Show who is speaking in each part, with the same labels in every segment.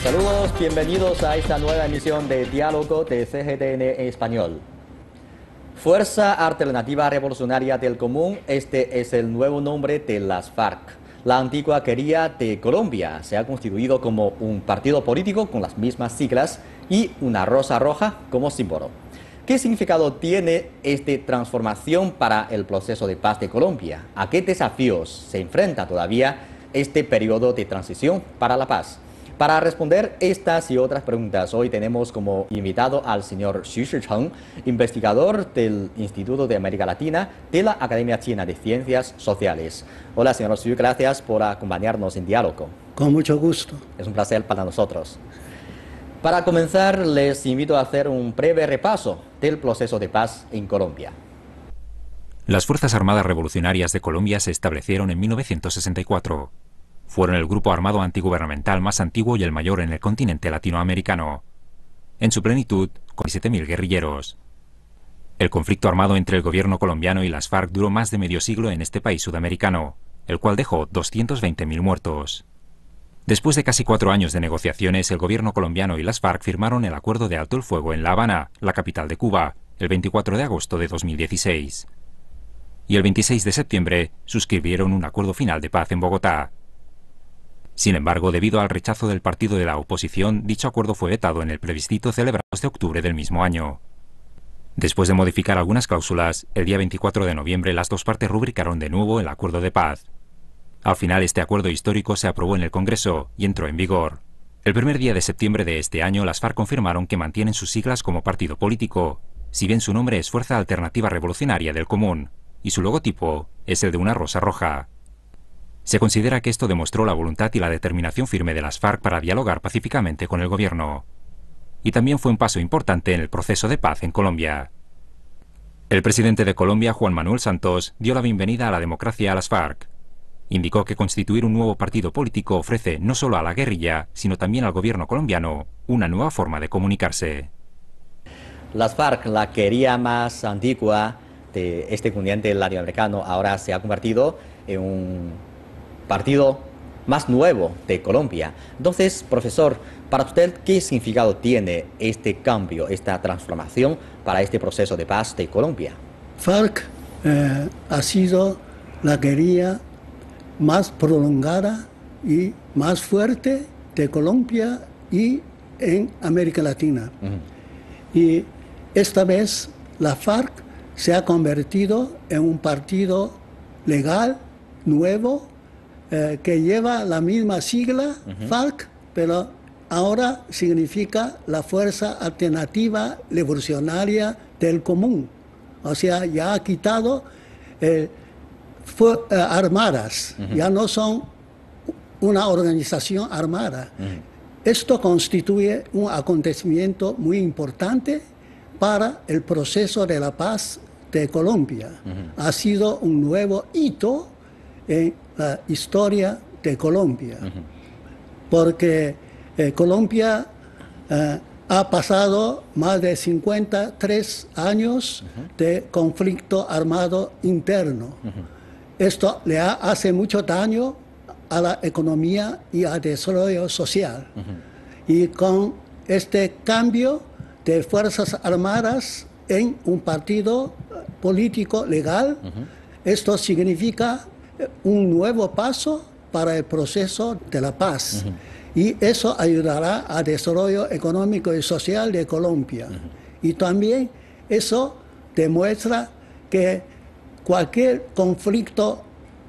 Speaker 1: Saludos, bienvenidos a esta nueva emisión de Diálogo de CGTN en español. Fuerza Alternativa Revolucionaria del Común, este es el nuevo nombre de las FARC. La antigua guerrilla de Colombia se ha constituido como un partido político con las mismas siglas y una rosa roja como símbolo. ¿Qué significado tiene esta transformación para el proceso de paz de Colombia? ¿A qué desafíos se enfrenta todavía este periodo de transición para la paz? Para responder estas y otras preguntas, hoy tenemos como invitado al señor Xu Shicheng, investigador del Instituto de América Latina de la Academia China de Ciencias Sociales. Hola, señor Xu, gracias por acompañarnos en diálogo.
Speaker 2: Con mucho gusto.
Speaker 1: Es un placer para nosotros. Para comenzar, les invito a hacer un breve repaso del proceso de paz en Colombia.
Speaker 3: Las Fuerzas Armadas Revolucionarias de Colombia se establecieron en 1964. Fueron el grupo armado antigubernamental más antiguo y el mayor en el continente latinoamericano. En su plenitud, con 17.000 guerrilleros. El conflicto armado entre el gobierno colombiano y las FARC duró más de medio siglo en este país sudamericano, el cual dejó 220.000 muertos. Después de casi 4 años de negociaciones, el gobierno colombiano y las FARC firmaron el acuerdo de alto el fuego en La Habana, la capital de Cuba, el 24 de agosto de 2016. Y el 26 de septiembre suscribieron un acuerdo final de paz en Bogotá. Sin embargo, debido al rechazo del partido de la oposición, dicho acuerdo fue vetado en el plebiscito celebrado de octubre del mismo año. Después de modificar algunas cláusulas, el día 24 de noviembre las dos partes rubricaron de nuevo el acuerdo de paz. Al final, este acuerdo histórico se aprobó en el Congreso y entró en vigor. El primer día de septiembre de este año, las FARC confirmaron que mantienen sus siglas como partido político, si bien su nombre es Fuerza Alternativa Revolucionaria del Común, y su logotipo es el de una rosa roja. Se considera que esto demostró la voluntad y la determinación firme de las FARC para dialogar pacíficamente con el gobierno. Y también fue un paso importante en el proceso de paz en Colombia. El presidente de Colombia, Juan Manuel Santos, dio la bienvenida a la democracia a las FARC. Indicó que constituir un nuevo partido político ofrece no solo a la guerrilla, sino también al gobierno colombiano una nueva forma de comunicarse.
Speaker 1: Las FARC, la guerrilla más antigua de este continente latinoamericano, ahora se ha convertido en un partido más nuevo de Colombia. Entonces, profesor, para usted, ¿qué significado tiene este cambio, esta transformación para este proceso de paz de Colombia?
Speaker 2: FARC ha sido la guerrilla más prolongada y más fuerte de Colombia y en América Latina. Y esta vez la FARC se ha convertido en un partido legal, nuevo, que lleva la misma sigla, FARC, pero ahora significa la Fuerza Alternativa Revolucionaria del Común. O sea, ya ha quitado armadas, ya no son una organización armada. Esto constituye un acontecimiento muy importante para el proceso de la paz de Colombia. Ha sido un nuevo hito en la historia de Colombia, porque Colombia ha pasado más de 53 años de conflicto armado interno. Esto le hace mucho daño a la economía y al desarrollo social. Y con este cambio de Fuerzas Armadas en un partido político legal, esto significa un nuevo paso para el proceso de la paz. Y eso ayudará al desarrollo económico y social de Colombia. Y también eso demuestra que cualquier conflicto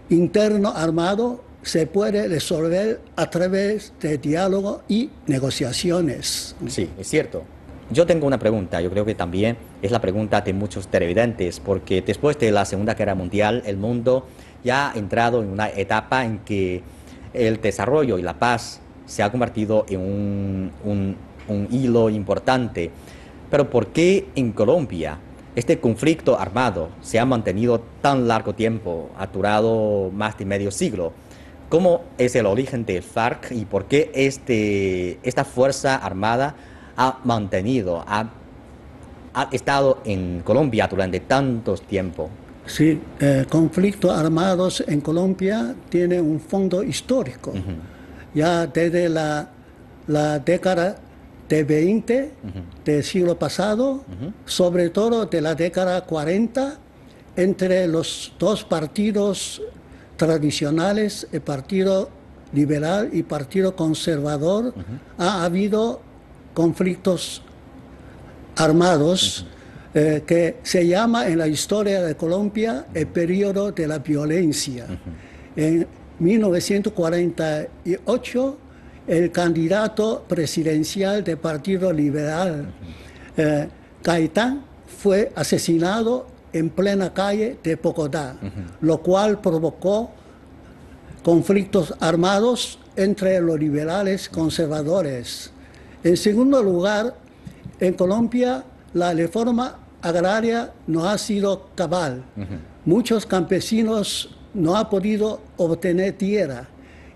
Speaker 2: interno armado se puede resolver a través de diálogo y negociaciones.
Speaker 1: Sí, es cierto. Yo tengo una pregunta, yo creo que también es la pregunta de muchos televidentes, porque después de la Segunda Guerra Mundial, el mundo ya ha entrado en una etapa en que el desarrollo y la paz se ha convertido en un hilo importante. Pero ¿por qué en Colombia este conflicto armado se ha mantenido tan largo tiempo, ha durado más de medio siglo? ¿Cómo es el origen del FARC y por qué esta fuerza armada ha estado en Colombia durante tanto tiempo?
Speaker 2: Sí, conflictos armados en Colombia tienen un fondo histórico. Ya desde la la década de 20 del siglo pasado, sobre todo de la década 40, entre los dos partidos tradicionales, el Partido Liberal y Partido Conservador, ha habido conflictos armados que se llama en la historia de Colombia el periodo de la violencia. En 1948, el candidato presidencial del Partido Liberal, Gaitán, fue asesinado en plena calle de Bogotá, lo cual provocó conflictos armados entre los liberales conservadores. En segundo lugar, en Colombia la reforma agraria no ha sido cabal. Muchos campesinos no han podido obtener tierra,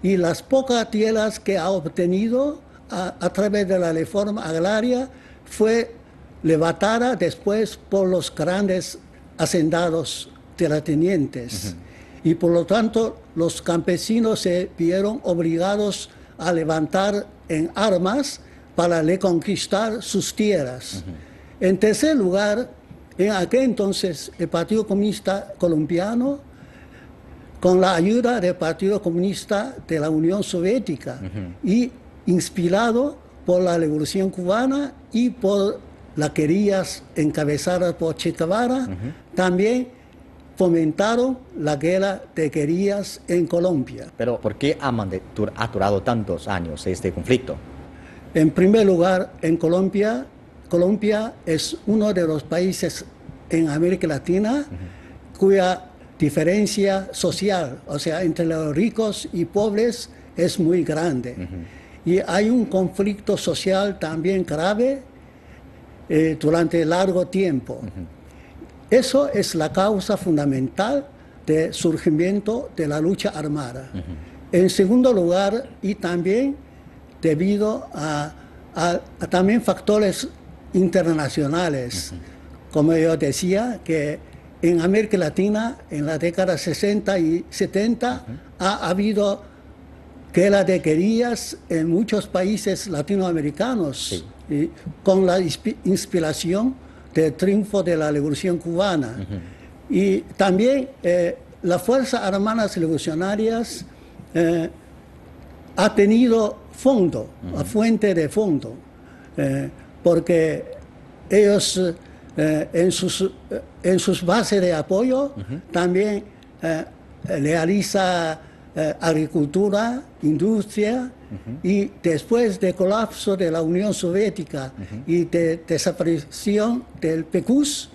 Speaker 2: y las pocas tierras que ha obtenido a través de la reforma agraria fue levantada después por los grandes hacendados terratenientes. Y por lo tanto los campesinos se vieron obligados a levantar en armas para reconquistar sus tierras. En tercer lugar, en aquel entonces el Partido Comunista Colombiano, con la ayuda del Partido Comunista de la Unión Soviética y inspirado por la Revolución Cubana y por las guerrillas encabezadas por Che Guevara, también fomentaron la guerra de guerrillas en Colombia.
Speaker 1: Pero ¿por qué ha durado tantos años este conflicto?
Speaker 2: En primer lugar, en Colombia es uno de los países en América Latina cuya diferencia social, o sea, entre los ricos y pobres, es muy grande. Y hay un conflicto social también grave durante largo tiempo. Eso es la causa fundamental del surgimiento de la lucha armada. En segundo lugar, y también debido a también factores internacionales, como yo decía, que en América Latina, en la década 60 y 70, ha habido guerra de guerrillas en muchos países latinoamericanos, y con la inspiración del triunfo de la Revolución Cubana. Y también las Fuerzas Armadas Revolucionarias ha tenido fondo, fuente de fondo, porque ellos en sus bases de apoyo también realiza agricultura, industria, y después del colapso de la Unión Soviética y de desaparición del PQS,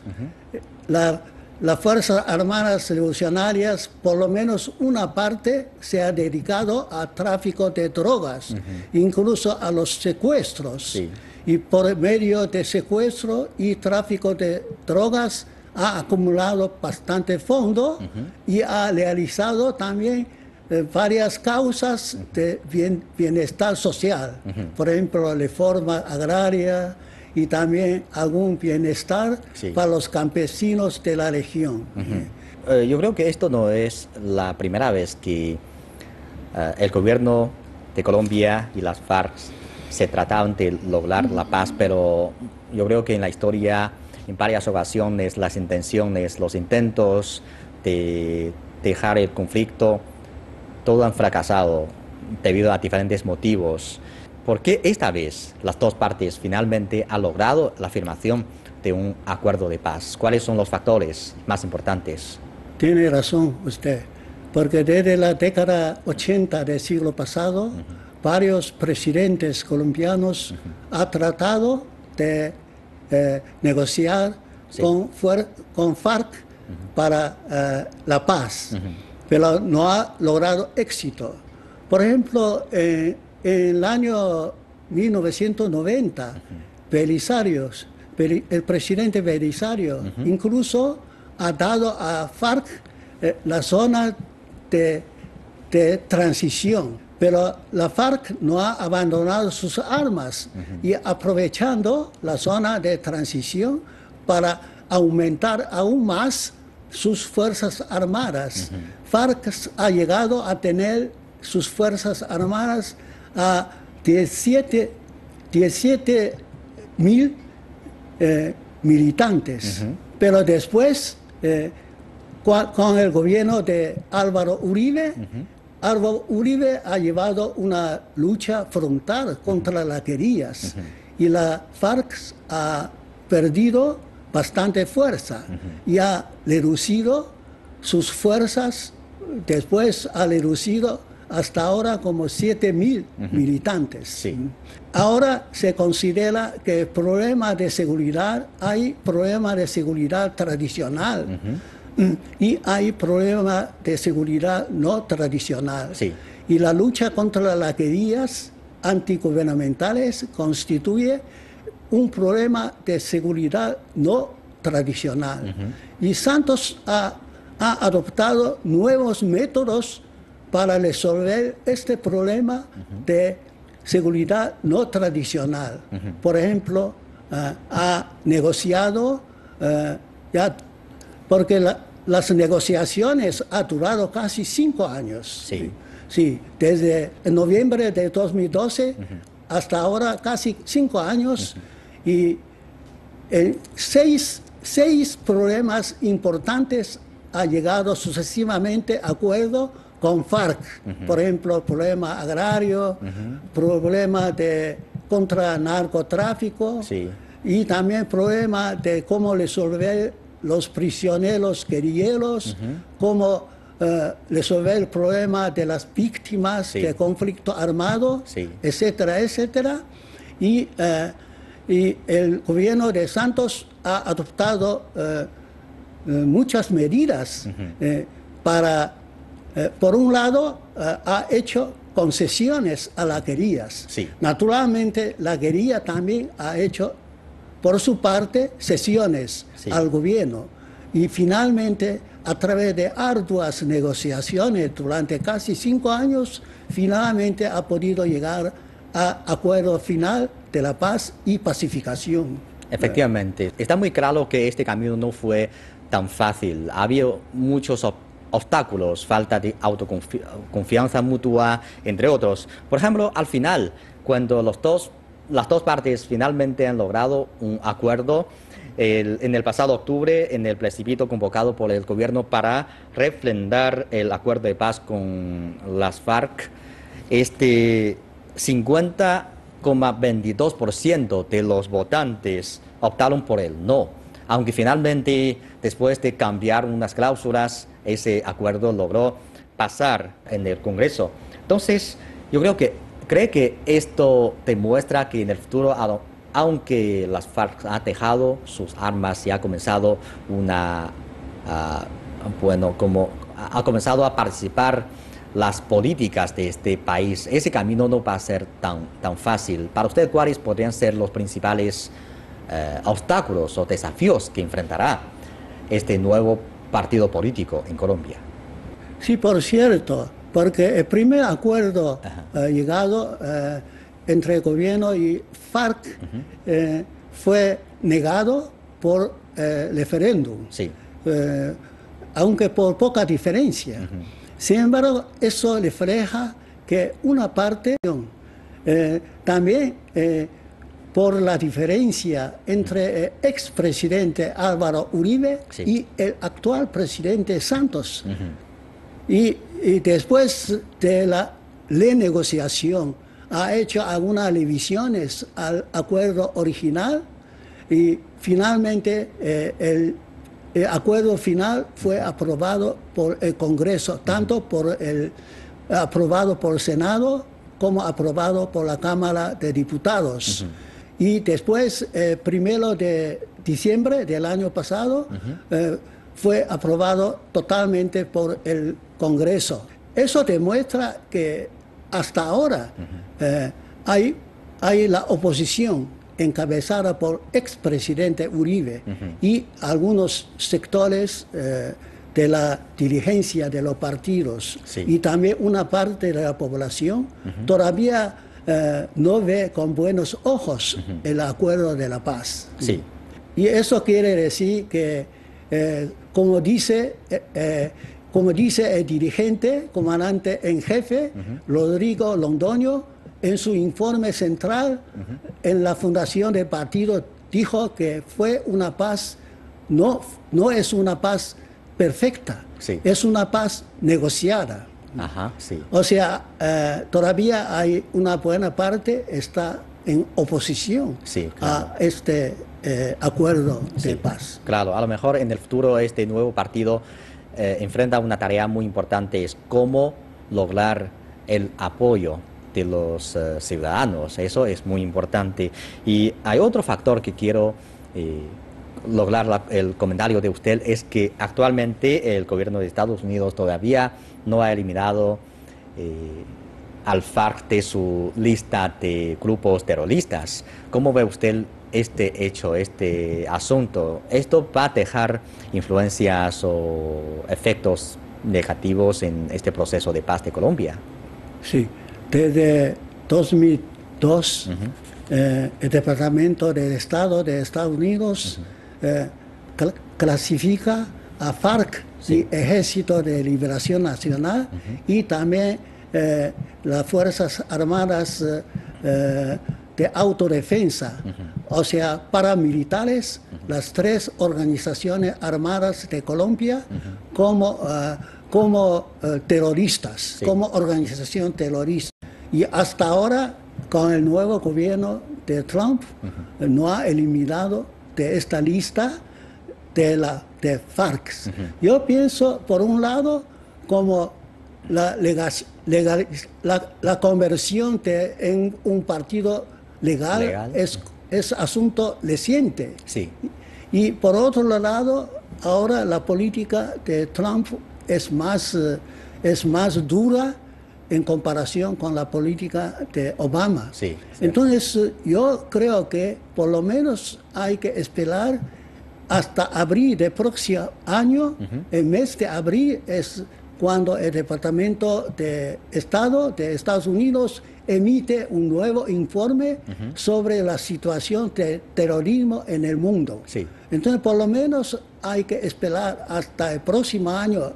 Speaker 2: las Fuerzas Armadas Revolucionarias, por lo menos una parte, se ha dedicado a tráfico de drogas, incluso a los secuestros. Y por medio de secuestro y tráfico de drogas ha acumulado bastante fondo y ha realizado también varias causas de bienestar social. Por ejemplo, reforma agraria y también algún bienestar para los campesinos de la región.
Speaker 1: Yo creo que esto no es la primera vez que el gobierno de Colombia y las FARC se trataban de lograr la paz, pero yo creo que en la historia, en varias ocasiones, las intenciones, los intentos de dejar el conflicto, todo han fracasado debido a diferentes motivos. ¿Por qué esta vez las dos partes finalmente han logrado la firmación de un acuerdo de paz? ¿Cuáles son los factores más importantes?
Speaker 2: Tiene razón usted, porque desde la década 80 del siglo pasado, varios presidentes colombianos han tratado de negociar con FARC para la paz, pero no ha logrado éxito. Por ejemplo, en el año 1990, el presidente Belisario incluso ha dado a FARC la zona de transición, pero la FARC no ha abandonado sus armas y aprovechando la zona de transición para aumentar aún más sus fuerzas armadas. FARC ha llegado a tener sus fuerzas armadas a 17.000 militantes. Pero después, con el gobierno de Álvaro Uribe, Álvaro Uribe ha llevado una lucha frontal contra las guerrillas y la FARC ha perdido bastante fuerza y ha reducido sus fuerzas, después ha reducido hasta ahora como 7.000 militantes.
Speaker 1: Sí.
Speaker 2: Ahora se considera que el problema de seguridad, hay problema de seguridad tradicional y hay problema de seguridad no tradicional.
Speaker 1: Sí.
Speaker 2: Y la lucha contra las guerrillas antigubernamentales constituye un problema de seguridad no tradicional. Y Santos ha adoptado nuevos métodos para resolver este problema de seguridad no tradicional. Por ejemplo, ha negociado, porque las negociaciones han durado casi 5 años.
Speaker 1: Sí.
Speaker 2: Sí, desde noviembre de 2012 hasta ahora casi 5 años y seis problemas importantes ha llegado sucesivamente a acuerdo con FARC. Por ejemplo, problema agrario, problema contra narcotráfico y también problema de cómo resolver los prisioneros guerrilleros, cómo resolver el problema de las víctimas de conflicto armado, etcétera, etcétera. Y el gobierno de Santos ha adoptado muchas medidas para, por un lado, ha hecho concesiones a las guerrillas. Naturalmente, la guerrilla también ha hecho, por su parte, cesiones al gobierno. Y finalmente, a través de arduas negociaciones durante casi 5 años, finalmente ha podido llegar a acuerdo final de la paz y pacificación.
Speaker 1: Efectivamente, está muy claro que este camino no fue tan fácil. Ha habido muchos obstáculos, falta de autoconfianza mutua, entre otros. Por ejemplo, al final, cuando las dos partes finalmente han logrado un acuerdo, en el pasado octubre, en el plebiscito convocado por el gobierno para refrendar el acuerdo de paz con las FARC, 50,22% de los votantes optaron por el no, aunque finalmente, después de cambiar unas cláusulas, ese acuerdo logró pasar en el Congreso. Entonces, yo creo que esto demuestra que en el futuro, aunque las FARC han dejado sus armas y ha comenzado ha comenzado a participar las políticas de este país, ese camino no va a ser tan fácil. Para usted, ¿cuáles podrían ser los principales obstáculos o desafíos que enfrentará este nuevo partido político en Colombia?
Speaker 2: Sí, por cierto, porque el primer acuerdo llegado entre el gobierno y FARC fue negado por referéndum, aunque por poca diferencia. Sin embargo, eso refleja que una parte, también por la diferencia entre el expresidente Álvaro Uribe y el actual presidente Santos. Y después de la renegociación, ha hecho algunas revisiones al acuerdo original y finalmente el acuerdo final fue aprobado por el Congreso, tanto aprobado por el Senado como aprobado por la Cámara de Diputados. Y después, 1 de diciembre del año pasado, fue aprobado totalmente por el Congreso. Eso demuestra que hasta ahora hay la oposición encabezada por expresidente Uribe y algunos sectores de la dirigencia de los partidos y también una parte de la población todavía no ve con buenos ojos el acuerdo de la paz. Y eso quiere decir que, como dice el dirigente, comandante en jefe, Rodrigo Londoño, en su informe central, en la fundación del partido, dijo que fue una paz, no es una paz perfecta,
Speaker 1: Sí.
Speaker 2: es una paz negociada.
Speaker 1: Ajá, sí.
Speaker 2: O sea, todavía hay una buena parte está en oposición
Speaker 1: Sí, claro.
Speaker 2: a este acuerdo de
Speaker 1: Sí,
Speaker 2: paz.
Speaker 1: claro, a lo mejor en el futuro este nuevo partido enfrenta una tarea muy importante, es cómo lograr el apoyo de los ciudadanos. Eso es muy importante. Y hay otro factor que quiero lograr el comentario de usted, es que actualmente el gobierno de Estados Unidos todavía no ha eliminado al FARC de su lista de grupos terroristas. ¿Cómo ve usted este hecho, este asunto? ¿Esto va a dejar influencias o efectos negativos en este proceso de paz de Colombia?
Speaker 2: Sí, desde 2002, el Departamento de Estado de Estados Unidos clasifica a FARC y Ejército de Liberación Nacional y también las Fuerzas Armadas de Autodefensa, o sea, paramilitares, las tres organizaciones armadas de Colombia como terroristas, como organización terrorista. Y hasta ahora, con el nuevo gobierno de Trump, no ha eliminado de esta lista de FARC. Yo pienso, por un lado, como la conversión en un partido legal. Es asunto reciente.
Speaker 1: Sí.
Speaker 2: Y por otro lado, ahora la política de Trump es más dura en comparación con la política de Obama.
Speaker 1: Sí,
Speaker 2: entonces, yo creo que por lo menos hay que esperar hasta abril del próximo año. El mes de abril es cuando el Departamento de Estado de Estados Unidos emite un nuevo informe sobre la situación de terrorismo en el mundo.
Speaker 1: Sí.
Speaker 2: Entonces, por lo menos hay que esperar hasta el próximo año,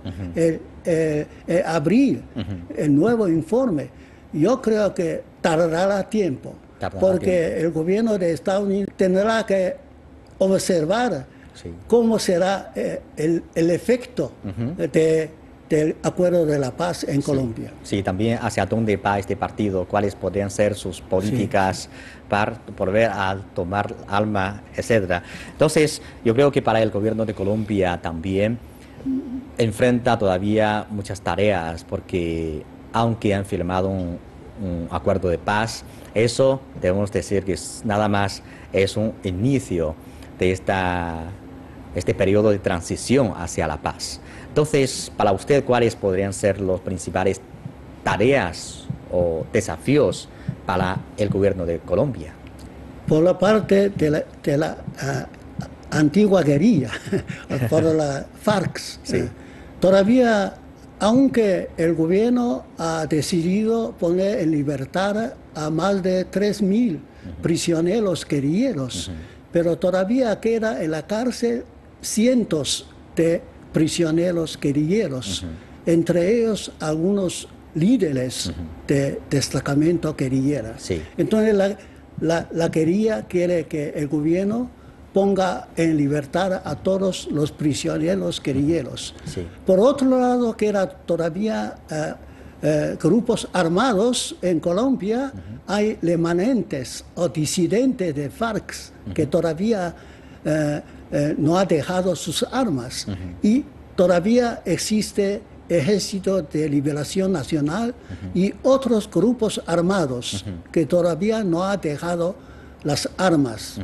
Speaker 2: abril, el nuevo informe. Yo creo que tardará tiempo, porque el gobierno de Estados Unidos tendrá que observar cómo será el efecto del acuerdo de la paz en Colombia.
Speaker 1: Sí, también hacia dónde va este partido, cuáles podrían ser sus políticas para volver a tomar alma, etcétera. Entonces, yo creo que para el gobierno de Colombia también enfrenta todavía muchas tareas, porque aunque han firmado un acuerdo de paz, eso debemos decir que nada más es un inicio de este periodo de transición hacia la paz. Entonces, para usted, ¿cuáles podrían ser las principales tareas o desafíos para el gobierno de Colombia?
Speaker 2: Por la parte de la antigua guerrilla, por la FARC, todavía, aunque el gobierno ha decidido poner en libertad a más de 3.000 prisioneros guerrilleros, pero todavía queda en la cárcel cientos de prisioneros guerrilleros, entre ellos algunos líderes de destacamento guerrillera. Entonces la guerrilla quiere que el gobierno ponga en libertad a todos los prisioneros guerrilleros. Por otro lado, queda todavía grupos armados en Colombia, hay remanentes o disidentes de FARC que todavía no ha dejado sus armas y todavía existe Ejército de Liberación Nacional y otros grupos armados que todavía no ha dejado las armas.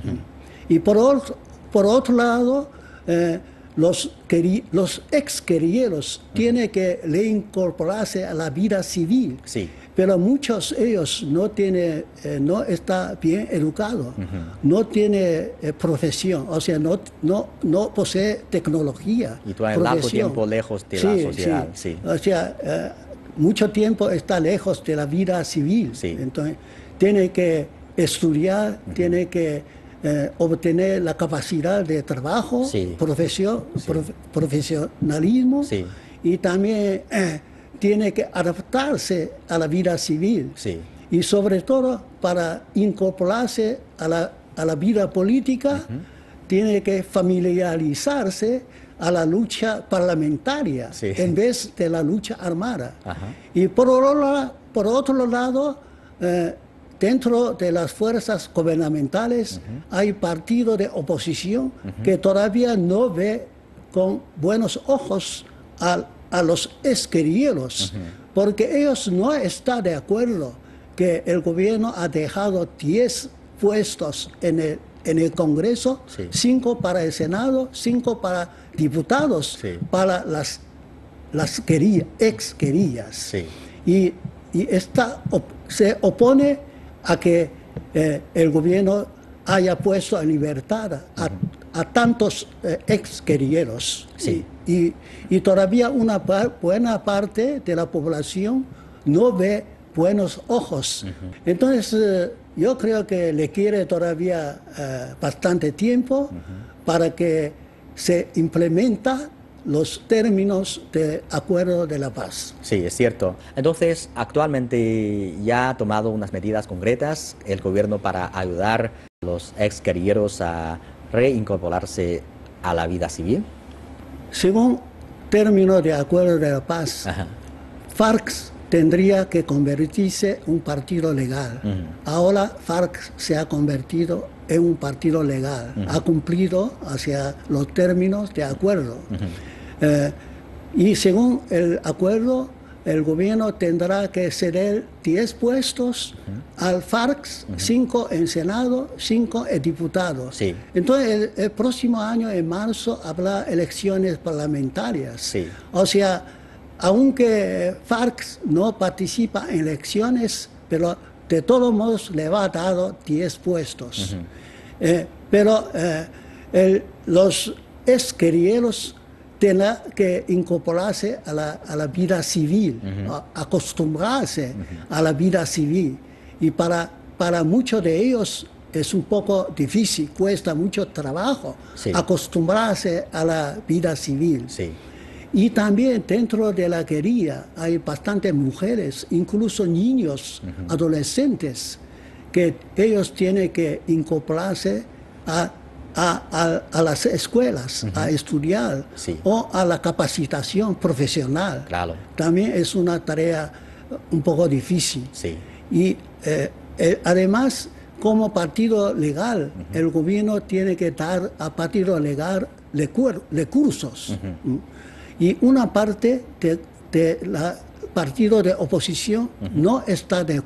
Speaker 2: Y por otro lado, los ex-guerrilleros tienen que reincorporarse a la vida civil. Pero muchos de ellos no están bien educados, no tienen profesión, o sea, no posee tecnología.
Speaker 1: Y tú has largo tiempo lejos de la sociedad.
Speaker 2: O sea, mucho tiempo está lejos de la vida civil. Entonces, tiene que estudiar, tiene que obtener la capacidad de trabajo, profesionalismo y también tiene que adaptarse a la vida civil. y sobre todo para incorporarse a la vida política, tiene que familiarizarse a la lucha parlamentaria en vez de la lucha armada. Y por otro lado, dentro de las fuerzas gubernamentales hay partidos de oposición que todavía no ve con buenos ojos a los exguerrilleros, porque ellos no están de acuerdo que el gobierno ha dejado 10 puestos en el Congreso, 5 para el Senado, 5 para diputados, para las exguerrillas. Y se opone a que el gobierno haya puesto en libertad a tantos exguerrilleros. Y todavía una buena parte de la población no ve buenos ojos. Entonces, yo creo que le quiere todavía bastante tiempo para que se implementa los términos de acuerdo de la paz.
Speaker 1: Sí, es cierto. Entonces, actualmente ya ha tomado unas medidas concretas el gobierno para ayudar a los exguerrilleros a reincorporarse a la vida civil.
Speaker 2: Según términos de acuerdo de la paz, FARC tendría que convertirse en un partido legal. Ahora FARC se ha convertido en un partido legal, ha cumplido hacia los términos de acuerdo. Y según el acuerdo, el gobierno tendrá que ceder 10 puestos al FARC, 5 en Senado, 5 en diputados. Entonces, el próximo año, en marzo, habrá elecciones parlamentarias. O sea, aunque FARC no participa en elecciones, pero de todos modos le va dado 10 puestos. Pero los exguerrilleros tendrán que incorporarse a la vida civil, acostumbrarse a la vida civil. Y para muchos de ellos es un poco difícil, cuesta mucho trabajo acostumbrarse a la vida civil. Y también dentro de la guerrilla hay bastantes mujeres, incluso niños, adolescentes, que ellos tienen que incorporarse a las escuelas, a estudiar, o a la capacitación profesional. También es una tarea un poco difícil. Y además, como partido legal, el gobierno tiene que dar a partido legal recursos. Y una parte del partido de oposición no está de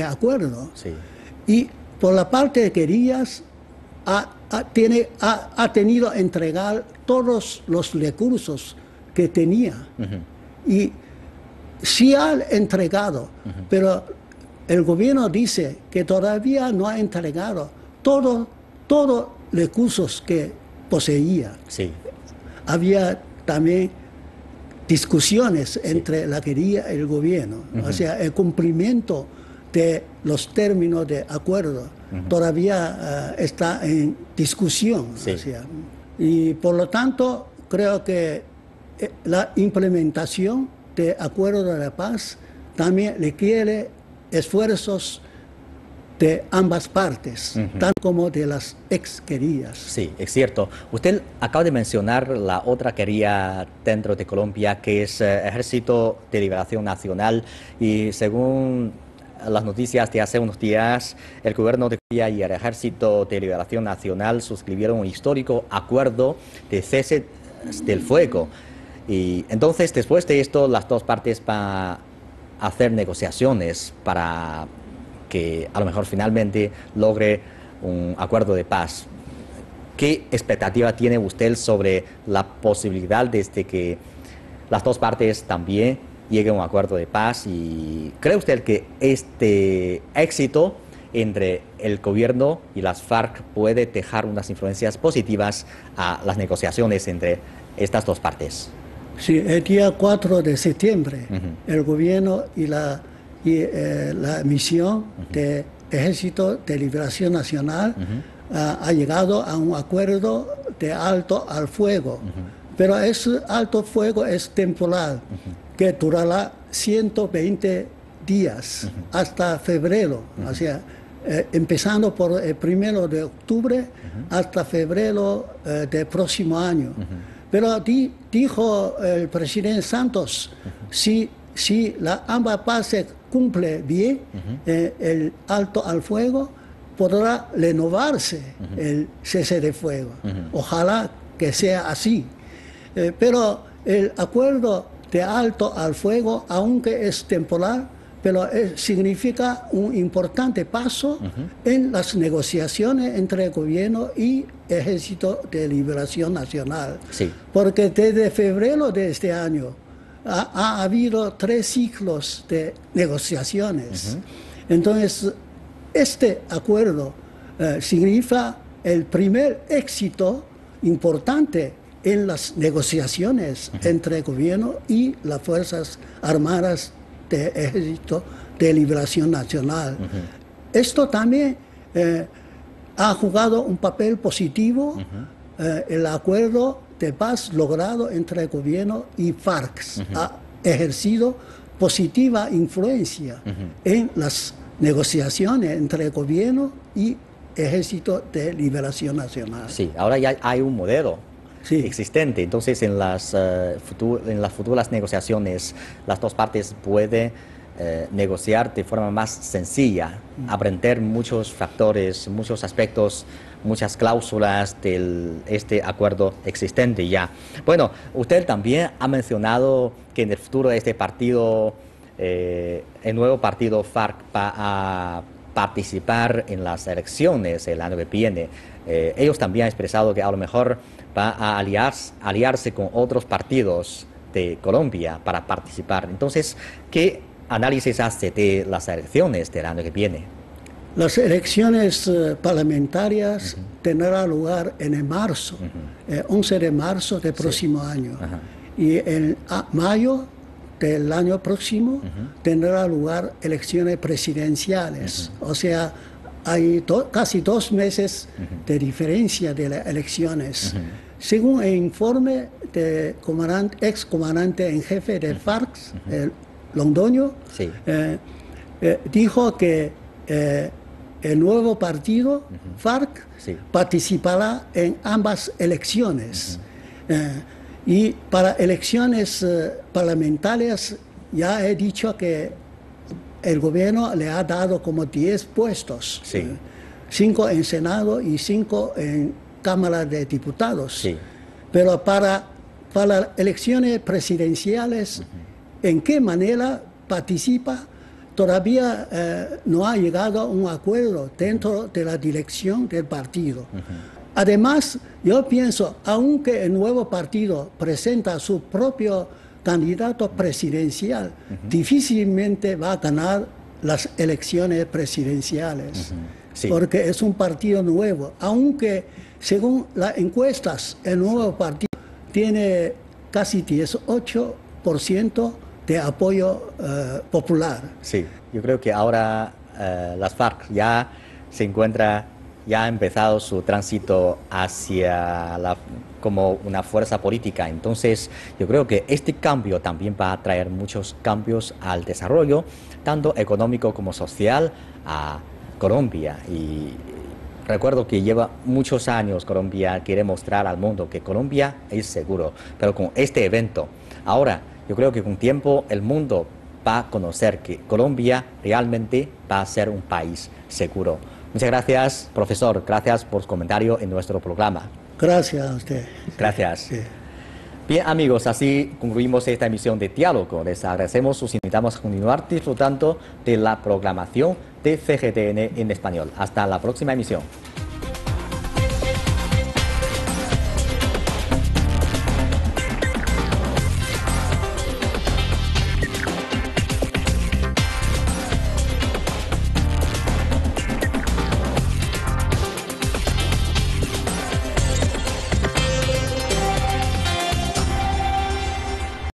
Speaker 2: acuerdo. Y por la parte de guerrillas ha tenido que entregar todos los recursos que tenía. Y sí ha entregado, pero el gobierno dice que todavía no ha entregado todos los recursos que poseía. Había también discusiones entre la guerrilla y el gobierno. O sea, el cumplimiento de los términos de acuerdo todavía está en discusión. O sea, y por lo tanto, creo que la implementación de acuerdo de la paz también requiere esfuerzos de ambas partes, tanto como de las exguerrillas.
Speaker 1: Sí, es cierto. Usted acaba de mencionar la otra guerrilla dentro de Colombia, que es Ejército de Liberación Nacional, y según las noticias de hace unos días, el gobierno de Colombia y el Ejército de Liberación Nacional suscribieron un histórico acuerdo de cese del fuego. Y entonces, después de esto, las dos partes van a hacer negociaciones para que a lo mejor finalmente logre un acuerdo de paz. ¿Qué expectativa tiene usted sobre la posibilidad de que las dos partes también lleguen a un acuerdo de paz? ¿Y cree usted que este éxito entre el gobierno y las FARC puede dejar unas influencias positivas a las negociaciones entre estas dos partes?
Speaker 2: Sí, el día 4 de septiembre, el gobierno y la misión de Ejército de Liberación Nacional ha llegado a un acuerdo de alto al fuego. Pero ese alto fuego es temporal, que durará 120 días hasta febrero, o sea, empezando por el 1 de octubre hasta febrero del próximo año. Pero dijo el presidente Santos, si ambas partes cumplen bien el alto al fuego, podrá renovarse el cese de fuego. Ojalá que sea así. Pero el acuerdo de alto al fuego, aunque es temporal, pero significa un importante paso en las negociaciones entre el gobierno y Ejército de Liberación Nacional.
Speaker 1: Sí.
Speaker 2: Porque desde febrero de este año ha habido 3 ciclos de negociaciones. Entonces, este acuerdo significa el primer éxito importante en las negociaciones entre el gobierno y las Fuerzas Armadas del Ejército de Liberación Nacional. Esto también ha jugado un papel positivo el acuerdo de paz logrado entre el gobierno y FARC. Ha ejercido positiva influencia en las negociaciones entre el gobierno y Ejército de Liberación Nacional.
Speaker 1: Sí, ahora ya hay un modelo existente, entonces en las futuras negociaciones las dos partes pueden negociar de forma más sencilla, aprender muchos factores, muchos aspectos, muchas cláusulas de este acuerdo existente ya. Bueno, usted también ha mencionado que en el futuro de este partido, el nuevo partido FARC va a participar en las elecciones el año que viene. Ellos también han expresado que a lo mejor va a aliarse con otros partidos de Colombia para participar. Entonces, ¿qué análisis hace de las elecciones del año que viene?
Speaker 2: Las elecciones parlamentarias tendrán lugar en marzo, 11 de marzo del próximo año. Y en mayo del año próximo tendrá lugar elecciones presidenciales. O sea, hay casi 2 meses de diferencia de las elecciones. Según el informe del ex comandante en jefe de FARC, Londoño, dijo que el nuevo partido, FARC, participará en ambas elecciones. Y para elecciones parlamentarias ya he dicho que el gobierno le ha dado como 10 puestos, 5 en Senado y 5 en Cámara de Diputados. Pero para las elecciones presidenciales, ¿en qué manera participa? Todavía no ha llegado a un acuerdo dentro de la dirección del partido. Además, yo pienso, aunque el nuevo partido presenta su propio candidato presidencial, difícilmente va a ganar las elecciones presidenciales, porque es un partido nuevo. Aunque, según las encuestas, el nuevo partido tiene casi 18% de apoyo popular.
Speaker 1: Sí, yo creo que ahora las FARC ya ha empezado su tránsito hacia como una fuerza política. Entonces, yo creo que este cambio también va a traer muchos cambios al desarrollo, tanto económico como social, a Colombia. Y recuerdo que lleva muchos años Colombia quiere mostrar al mundo que Colombia es seguro, pero con este evento, ahora yo creo que con tiempo el mundo va a conocer que Colombia realmente va a ser un país seguro. Muchas gracias, profesor. Gracias por su comentario en nuestro programa.
Speaker 2: Gracias a usted.
Speaker 1: Gracias.
Speaker 2: Sí.
Speaker 1: Bien, amigos, así concluimos esta emisión de Diálogo. Les agradecemos, os invitamos a continuar disfrutando de la programación de CGTN en español. Hasta la próxima emisión.